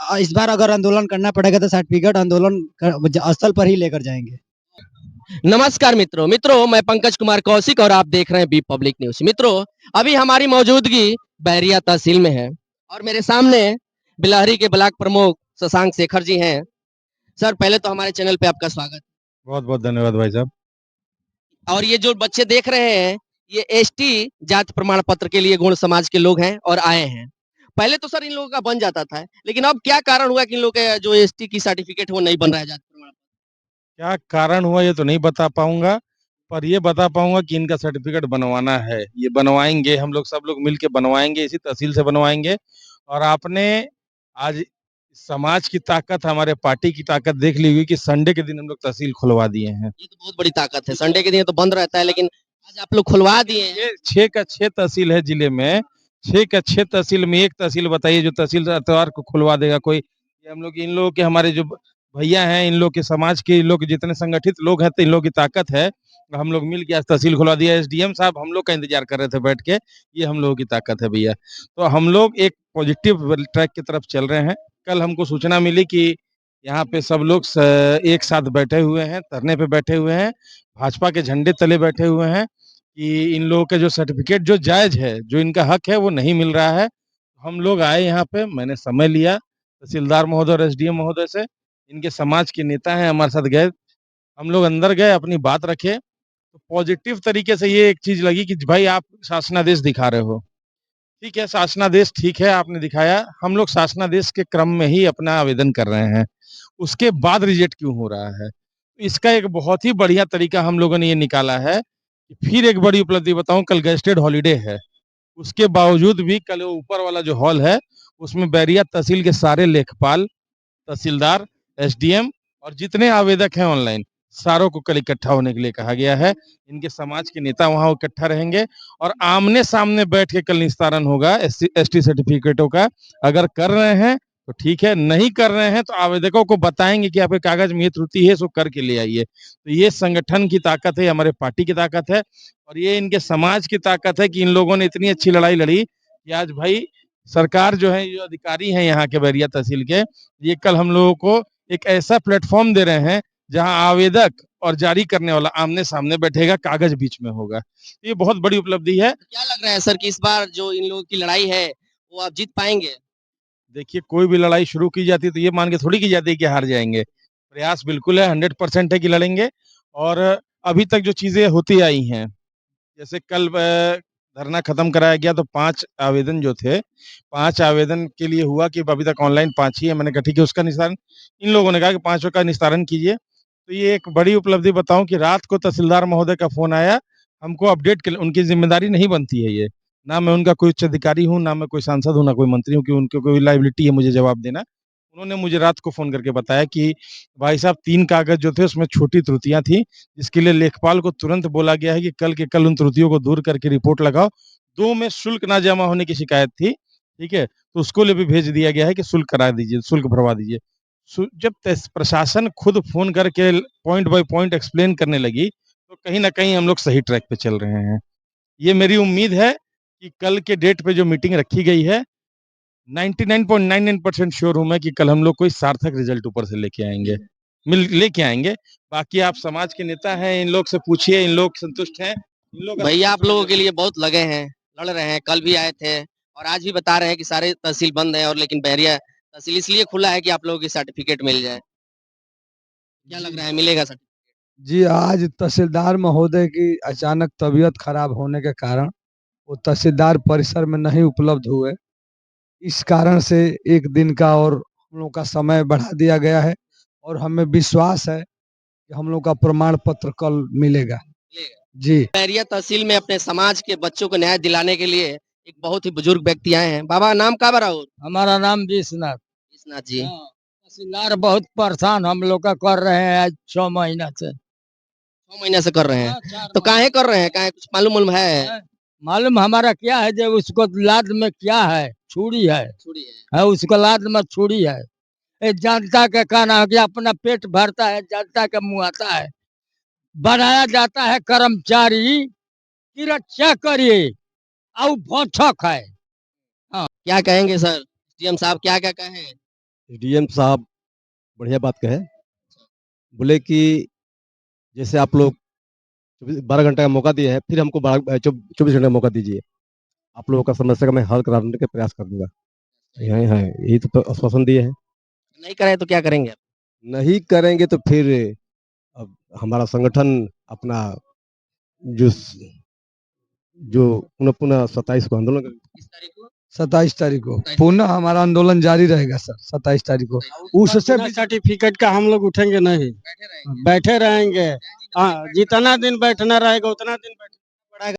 इस बार अगर आंदोलन करना पड़ेगा तो सर्टिफिकेट आंदोलन स्थल पर ही लेकर जाएंगे। नमस्कार मित्रों मैं पंकज कुमार कौशिक और आप देख रहे हैं बी पब्लिक न्यूज। मित्रों, अभी हमारी मौजूदगी बैरिया तहसील में है और मेरे सामने बिलहरी के ब्लॉक प्रमुख शशांक शेखर जी हैं। सर, पहले तो हमारे चैनल पे आपका स्वागत। बहुत बहुत धन्यवाद भाई साहब। और ये जो बच्चे देख रहे हैं, ये एसटी जाति प्रमाण पत्र के लिए गुण समाज के लोग हैं और आए हैं। पहले तो सर इन लोगों का बन जाता था, लेकिन अब क्या कारण हुआ कि इन लोगों का जो एसटी की सर्टिफिकेट वो नहीं बन रहा है जाति प्रमाण पत्र? क्या कारण हुआ ये तो नहीं बता पाऊंगा, पर ये बता पाऊंगा कि इनका सर्टिफिकेट बनवाना है। ये बनवाएंगे, हम लोग सब लोग मिलके बनवाएंगे, इसी तहसील से बनवाएंगे। और आपने आज समाज की ताकत, हमारे पार्टी की ताकत देख ली हुई कि संडे के दिन हम लोग तहसील खुलवा दिए हैं। ये तो बहुत बड़ी ताकत है। संडे के दिन तो बंद रहता है, लेकिन आज आप लोग खुलवा दिए हैं। ये 6 का 6 तहसील है जिले में। 6 का 6 तहसील में एक तहसील बताइए जो तहसील इतवार को खुलवा देगा कोई? ये हम लोग, इन लोगों के, हमारे जो भैया हैं, इन लोग के समाज के, इन लोग जितने संगठित लोग हैं, तो इन लोग की ताकत है। हम लोग मिल के आज तहसील खुलवा दिया। एसडीएम साहब हम लोग का इंतजार कर रहे थे बैठ के। ये हम लोगों की ताकत है भैया। तो हम लोग एक पॉजिटिव ट्रैक की तरफ चल रहे हैं। कल हमको सूचना मिली कि यहाँ पे सब लोग एक साथ बैठे हुए हैं, धरने पे बैठे हुए हैं, भाजपा के झंडे तले बैठे हुए हैं कि इन लोगों का जो सर्टिफिकेट जो जायज है, जो इनका हक है, वो नहीं मिल रहा है। हम लोग आए यहाँ पे, मैंने समय लिया तहसीलदार महोदय और एसडीएम महोदय से। इनके समाज के नेता हैं, हमारे साथ गए, हम लोग अंदर गए, अपनी बात रखे। तो पॉजिटिव तरीके से ये एक चीज लगी कि भाई आप शासनादेश दिखा रहे हो, ठीक है, शासनादेश ठीक है, आपने दिखाया। हम लोग शासनादेश के क्रम में ही अपना आवेदन कर रहे हैं, उसके बाद रिजेक्ट क्यों हो रहा है? तो इसका एक बहुत ही बढ़िया तरीका हम लोगों ने ये निकाला है। फिर एक बड़ी उपलब्धि बताऊं, कल गेस्टेड हॉलीडे है, उसके बावजूद भी कल वो ऊपर वाला जो हॉल है, उसमें बैरिया तहसील के सारे लेखपाल, तहसीलदार, एसडीएम और जितने आवेदक हैं ऑनलाइन, सारों को कल इकट्ठा होने के लिए कहा गया है। इनके समाज के नेता वहां इकट्ठा रहेंगे और आमने सामने बैठ के कल निस्तारण होगा एसटी सर्टिफिकेटों का। अगर कर रहे हैं तो ठीक है, नहीं कर रहे हैं तो आवेदकों को बताएंगे कि आपके कागज में ये त्रुटि है, इसको करके ले आइए। तो ये संगठन की ताकत है, हमारे पार्टी की ताकत है, और ये इनके समाज की ताकत है कि इन लोगों ने इतनी अच्छी लड़ाई लड़ी कि आज भाई सरकार जो है, जो अधिकारी हैं यहाँ के बैरिया तहसील के, ये कल हम लोगों को एक ऐसा प्लेटफॉर्म दे रहे हैं जहां आवेदक और जारी करने वाला आमने सामने बैठेगा, कागज बीच में होगा। ये बहुत बड़ी उपलब्धि है। क्या लग रहा है सर कि इस बार जो इन लोगों की लड़ाई है वो आप जीत पाएंगे? देखिए, कोई भी लड़ाई शुरू की जाती है तो ये मान के थोड़ी की जाती है कि हार जाएंगे। प्रयास बिल्कुल है, 100% है कि लड़ेंगे। और अभी तक जो चीजें होती आई हैं, जैसे कल धरना खत्म कराया गया तो 5 आवेदन जो थे, 5 आवेदन के लिए हुआ कि अभी तक ऑनलाइन 5 ही है। मैंने कहा ठीक है, उसका निस्तारण, इन लोगों ने कहा कि 5 का निस्तारण कीजिए। तो ये एक बड़ी उपलब्धि बताऊं कि रात को तहसीलदार महोदय का फोन आया हमको अपडेट के लिए। उनकी जिम्मेदारी नहीं बनती है ये, ना मैं उनका कोई उच्च अधिकारी हूँ, ना मैं कोई सांसद हूँ, ना कोई मंत्री हूँ कि उनकी कोई लाइबिलिटी है मुझे जवाब देना। उन्होंने मुझे रात को फोन करके बताया कि भाई साहब 3 कागज जो थे उसमें छोटी त्रुटियां थी, जिसके लिए लेखपाल को तुरंत बोला गया है कि कल के कल उन त्रुटियों को दूर करके रिपोर्ट लगाओ। 2 में शुल्क ना जमा होने की शिकायत थी, ठीक है, तो उसको लिए भी भेज दिया गया है कि शुल्क करा दीजिए, शुल्क भरवा दीजिए। जब प्रशासन खुद फोन करके पॉइंट बाय पॉइंट एक्सप्लेन करने लगी, तो कहीं ना कहीं हम लोग सही ट्रैक पे चल रहे हैं। ये मेरी उम्मीद है कि कल के डेट पे जो मीटिंग रखी गई है, 99.99% श्योर हूं मैं कि कल हम लोग कोई सार्थक रिजल्ट ऊपर से लेके आएंगे, लेके आएंगे। बाकी आप समाज के नेता हैं, इन लोग से पूछिए, इन लोग संतुष्ट हैं, इन लोग भैया आप लोगों के लिए बहुत लगे हैं, लड़ रहे हैं, कल भी आए थे और आज भी बता रहे हैं कि सारे तहसील बंद है, और लेकिन बैरिया तहसील इसलिए खुला है कि आप लोगों की सर्टिफिकेट मिल जाए। क्या लग रहा है, मिलेगा सर्टिफिकेट? जी, आज तहसीलदार महोदय की अचानक तबीयत खराब होने के कारण वो तहसीलदार परिसर में नहीं उपलब्ध हुए। इस कारण से एक दिन का और हम लोग का समय बढ़ा दिया गया है, और हमें विश्वास है कि हम लोग का प्रमाण पत्र कल मिलेगा। जी, बैरिया तहसील में अपने समाज के बच्चों को न्याय दिलाने के लिए एक बहुत ही बुजुर्ग व्यक्ति आए हैं। बाबा, नाम का बड़ा हो? हमारा नाम विश्वनाथ। विश्वनाथ जी। तहसीलदार बहुत परेशान हम लोग का कर रहे हैं आज 6 महीना से। 6 महीने से कर रहे हैं, 4 तो काहे महीना कर रहे हैं? काहे, कुछ मालूम है? मालूम हमारा क्या है, जब उसको लाद में क्या है, छुरी है, छुड़ी है। उसको लाद में छुरी है। ये जनता का कहना है कि अपना पेट भरता है, जनता का मुंह आता है। बनाया जाता है कर्मचारी की रक्षा करिए, और भौचक है। क्या कहेंगे सर? सीएम साहब क्या क्या कहे? डीएम साहब बढ़िया बात कहे, बोले कि जैसे आप लोग 12 घंटे का मौका दिए हैं, फिर हमको 24 घंटे का मौका दीजिए, आप लोगों का समस्या का मैं हल कराने का प्रयास कर दूंगा। यही तो आश्वासन दिए हैं। नहीं करे तो क्या करेंगे आप? नहीं करेंगे तो फिर अब हमारा संगठन अपना जो जो पुनः पुनः 27 को आंदोलन किस तारीख को? 27 तारीख को पुनः हमारा आंदोलन जारी रहेगा सर। 27 तारीख को उससे बिना सर्टिफिकेट का हम लोग उठेंगे नहीं, बैठे रहेंगे। बैठे रहेंगे। हाँ, जितना दिन बैठना रहेगा उतना दिन बैठे